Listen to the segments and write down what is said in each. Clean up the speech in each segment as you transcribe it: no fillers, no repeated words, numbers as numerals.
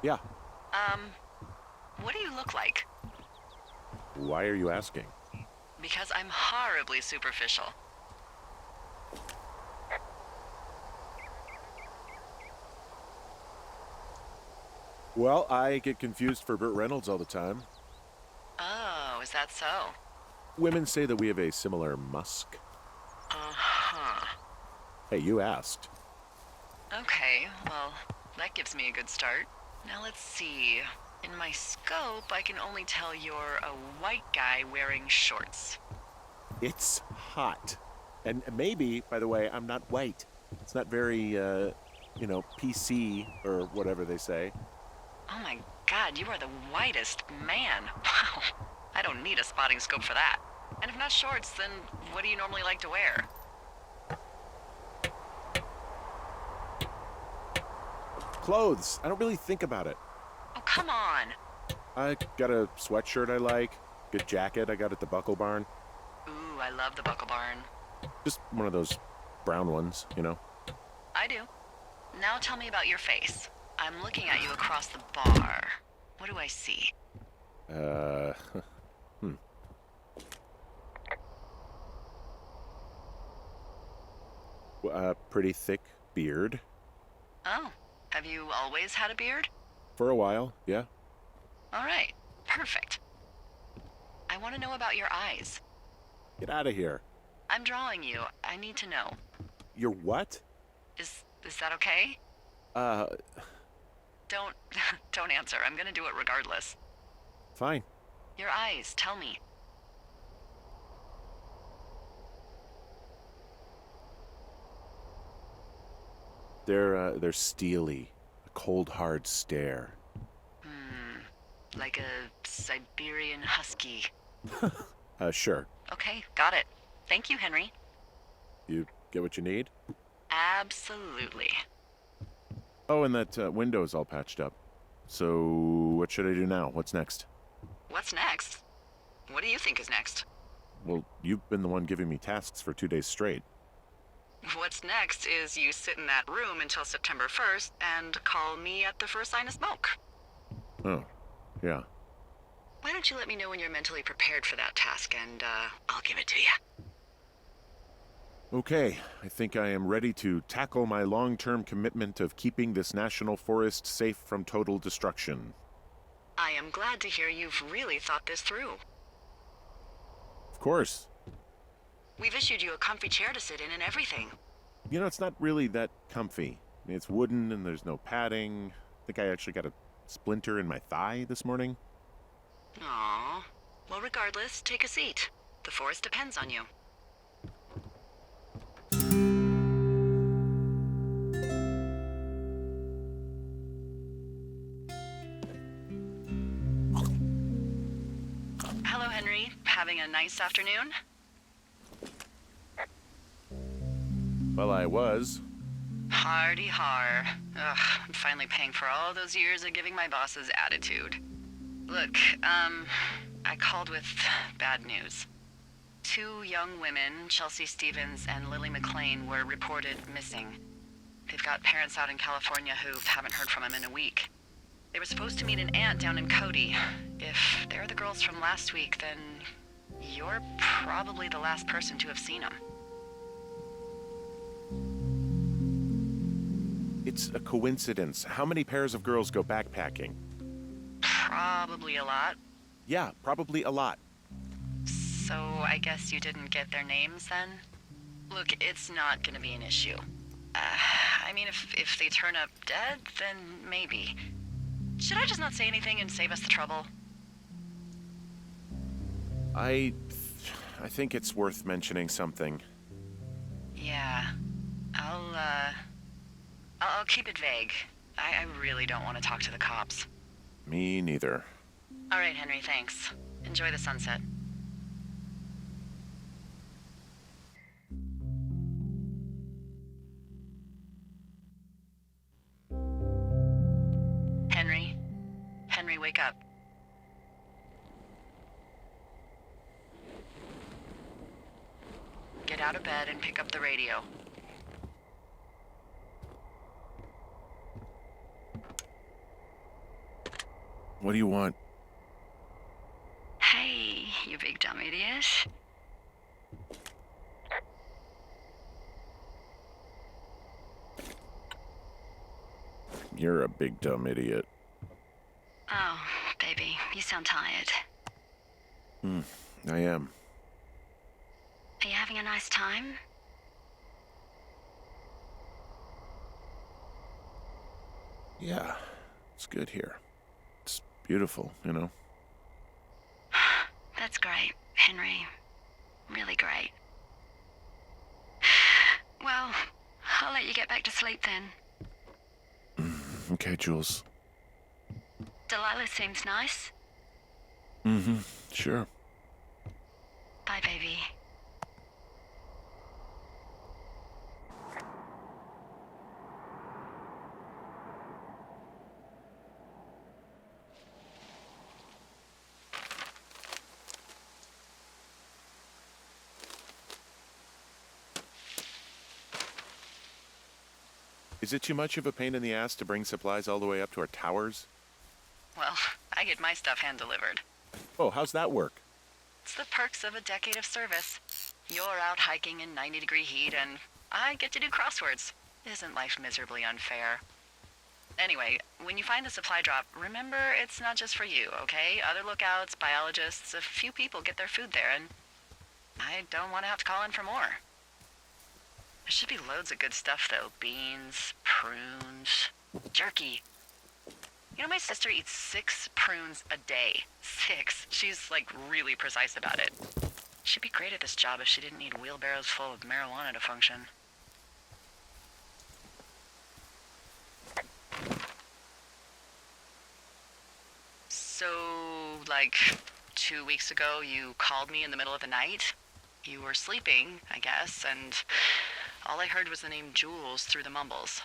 Yeah. Um, what do you look like? Why are you asking? Because I'm horribly superficial. Well, I get confused for Burt Reynolds all the time. Oh, is that so? Women say that we have a similar musk. Uh-huh. Hey, you asked. Okay, well, that gives me a good start. Now let's see. In my scope, I can only tell you're a white guy wearing shorts. It's hot. And maybe, by the way, I'm not white. It's not very, PC or whatever they say. Oh my god, you are the whitest man. Wow. I don't need a spotting scope for that. And if not shorts, then what do you normally like to wear? Clothes. I don't really think about it. Oh, come on. I got a sweatshirt I like. Good jacket I got at the Buckle Barn. Ooh, I love the Buckle Barn. Just one of those brown ones, you know? I do. Now tell me about your face. I'm looking at you across the bar. What do I see? Pretty thick beard. Oh, have you always had a beard? For a while, yeah. All right, perfect. I want to know about your eyes. Get out of here. I'm drawing you. I need to know. You're what? Is that okay? Don't don't answer. I'm gonna do it regardless. Fine. Your eyes, tell me. They're steely. A cold, hard stare. Like a Siberian husky. Sure. Okay, got it. Thank you, Henry. You get what you need? Absolutely. Oh, and that window's all patched up. So, what should I do now? What's next? What's next? What do you think is next? Well, you've been the one giving me tasks for 2 days straight. What's next is you sit in that room until September 1st and call me at the first sign of smoke. Oh, yeah. Why don't you let me know when you're mentally prepared for that task and, I'll give it to you. Okay, I think I am ready to tackle my long-term commitment of keeping this national forest safe from total destruction. I am glad to hear you've really thought this through. Of course. We've issued you a comfy chair to sit in and everything. You know, it's not really that comfy. I mean, it's wooden and there's no padding. I think I actually got a splinter in my thigh this morning. Aww. Well, regardless, take a seat. The forest depends on you. Hello, Henry. Having a nice afternoon? Well, I was. Hardy har. Ugh, I'm finally paying for all those years of giving my bosses attitude. Look, I called with bad news. 2 young women, Chelsea Stevens and Lily McLean, were reported missing. They've got parents out in California who haven't heard from them in a week. They were supposed to meet an aunt down in Cody. If they're the girls from last week, then you're probably the last person to have seen them. It's a coincidence. How many pairs of girls go backpacking? Probably a lot. Yeah, probably a lot. So I guess you didn't get their names then? Look, it's not gonna be an issue. I mean, if they turn up dead, then maybe. Should I just not say anything and save us the trouble? I think it's worth mentioning something. Yeah. I'll keep it vague. I really don't want to talk to the cops. Me neither. All right, Henry, thanks. Enjoy the sunset. Henry? Henry, wake up. Get out of bed and pick up the radio. What do you want? Hey, you big dumb idiot. You're a big dumb idiot. Oh, baby, you sound tired. I am. Are you having a nice time? Yeah, it's good here. It's beautiful, you know? That's great, Henry. Really great. Well, I'll let you get back to sleep then. Okay, Jules. Delilah seems nice. Sure. Bye, baby. Is it too much of a pain in the ass to bring supplies all the way up to our towers? Well, I get my stuff hand-delivered. Oh, how's that work? It's the perks of a decade of service. You're out hiking in 90-degree heat, and I get to do crosswords. Isn't life miserably unfair? Anyway, when you find the supply drop, remember it's not just for you, okay? Other lookouts, biologists, a few people get their food there, and I don't want to have to call in for more. There should be loads of good stuff, though. Beans, prunes, jerky. You know, my sister eats 6 prunes a day. 6. She's, like, really precise about it. She'd be great at this job if she didn't need wheelbarrows full of marijuana to function. So, like, 2 weeks ago, you called me in the middle of the night? You were sleeping, I guess, and all I heard was the name Jules through the mumbles.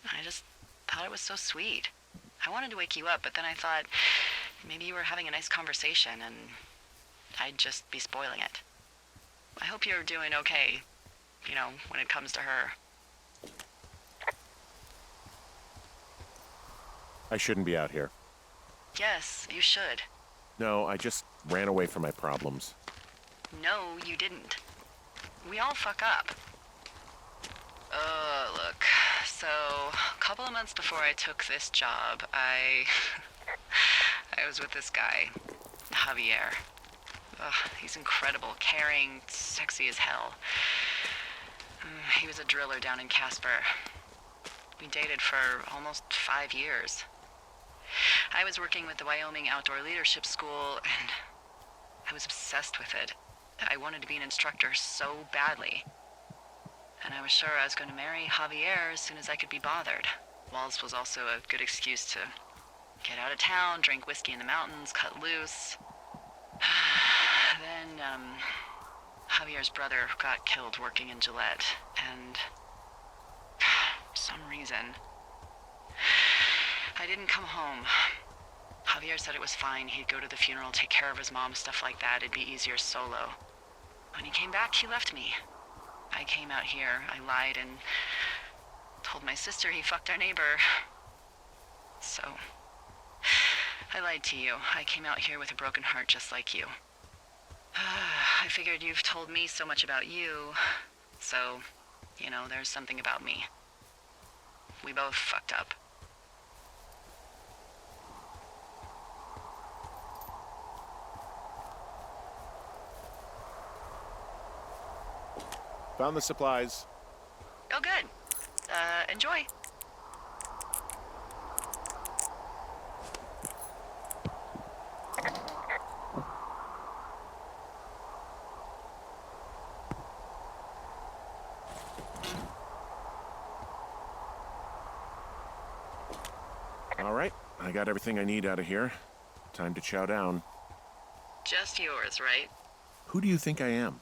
I just thought it was so sweet. I wanted to wake you up, but then I thought maybe you were having a nice conversation and I'd just be spoiling it. I hope you're doing okay, you know, when it comes to her. I shouldn't be out here. Yes, you should. No, I just ran away from my problems. No, you didn't. We all fuck up. Look, so a couple of months before I took this job, I was with this guy, Javier. He's incredible, caring, sexy as hell. He was a driller down in Casper. We dated for almost 5 years. I was working with the Wyoming Outdoor Leadership School, and I was obsessed with it. I wanted to be an instructor so badly. And I was sure I was going to marry Javier as soon as I could be bothered. Walls was also a good excuse to get out of town, drink whiskey in the mountains, cut loose. Then, Javier's brother got killed working in Gillette, and for some reason, I didn't come home. Javier said it was fine. He'd go to the funeral, take care of his mom, stuff like that. It'd be easier solo. When he came back, he left me. I came out here, I lied, and told my sister he fucked our neighbor. So, I lied to you. I came out here with a broken heart just like you. I figured you've told me so much about you, so, you know, there's something about me. We both fucked up. Found the supplies. Oh, good. Enjoy. All right, I got everything I need out of here. Time to chow down. Just yours, right? Who do you think I am?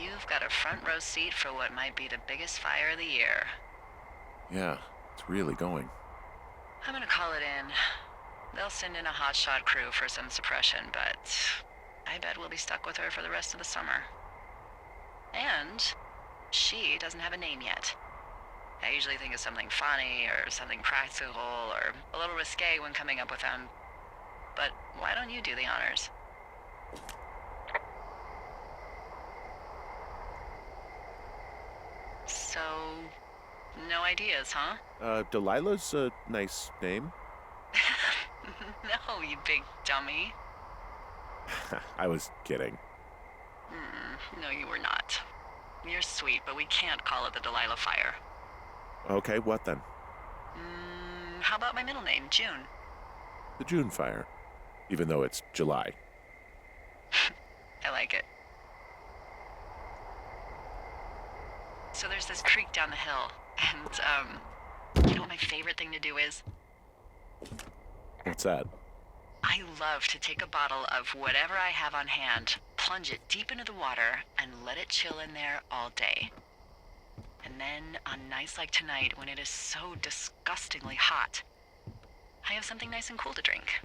You've got a front row seat for what might be the biggest fire of the year. Yeah, it's really going. I'm gonna call it in. They'll send in a hotshot crew for some suppression, but I bet we'll be stuck with her for the rest of the summer. And she doesn't have a name yet. I usually think of something funny or something practical or a little risque when coming up with them. But why don't you do the honors? So, no ideas, huh? Delilah's a nice name. No, you big dummy. I was kidding. No, you were not. You're sweet, but we can't call it the Delilah Fire. Okay, what then? How about my middle name, June? The June fire. Even though it's July. I like it. So there's this creek down the hill, and, you know what my favorite thing to do is? What's that? I love to take a bottle of whatever I have on hand, plunge it deep into the water, and let it chill in there all day. And then, on nights like tonight, when it is so disgustingly hot, I have something nice and cool to drink.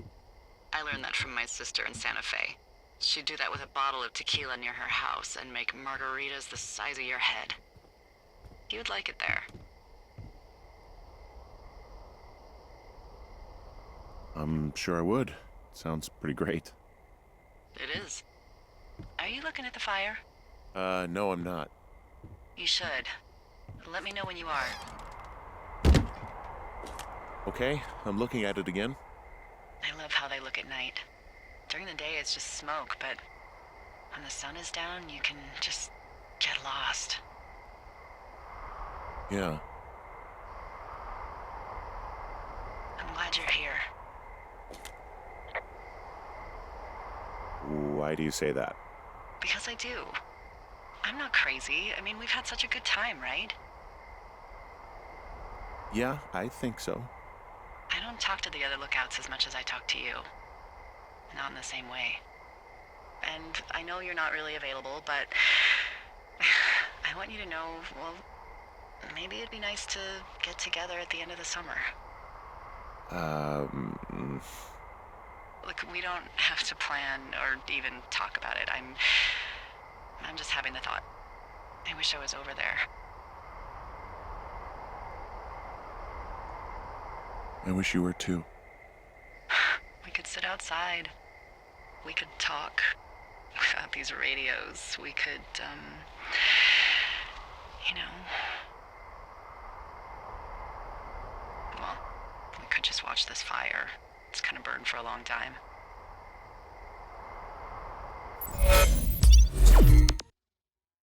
I learned that from my sister in Santa Fe. She'd do that with a bottle of tequila near her house and make margaritas the size of your head. You'd like it there. I'm sure I would. Sounds pretty great. It is. Are you looking at the fire? No, I'm not. You should. Let me know when you are. Okay, I'm looking at it again. I love how they look at night. During the day, it's just smoke, but when the sun is down, you can just get lost. Yeah. I'm glad you're here. Why do you say that? Because I do. I'm not crazy. I mean, we've had such a good time, right? Yeah, I think so. I don't talk to the other lookouts as much as I talk to you. Not in the same way. And I know you're not really available, but I want you to know, well, maybe it'd be nice to get together at the end of the summer. Look, we don't have to plan or even talk about it. I'm just having the thought. I wish I was over there. I wish you were too. We could sit outside. We could talk without these radios. We could, you know... Well, we could just watch this fire. It's gonna burn for a long time.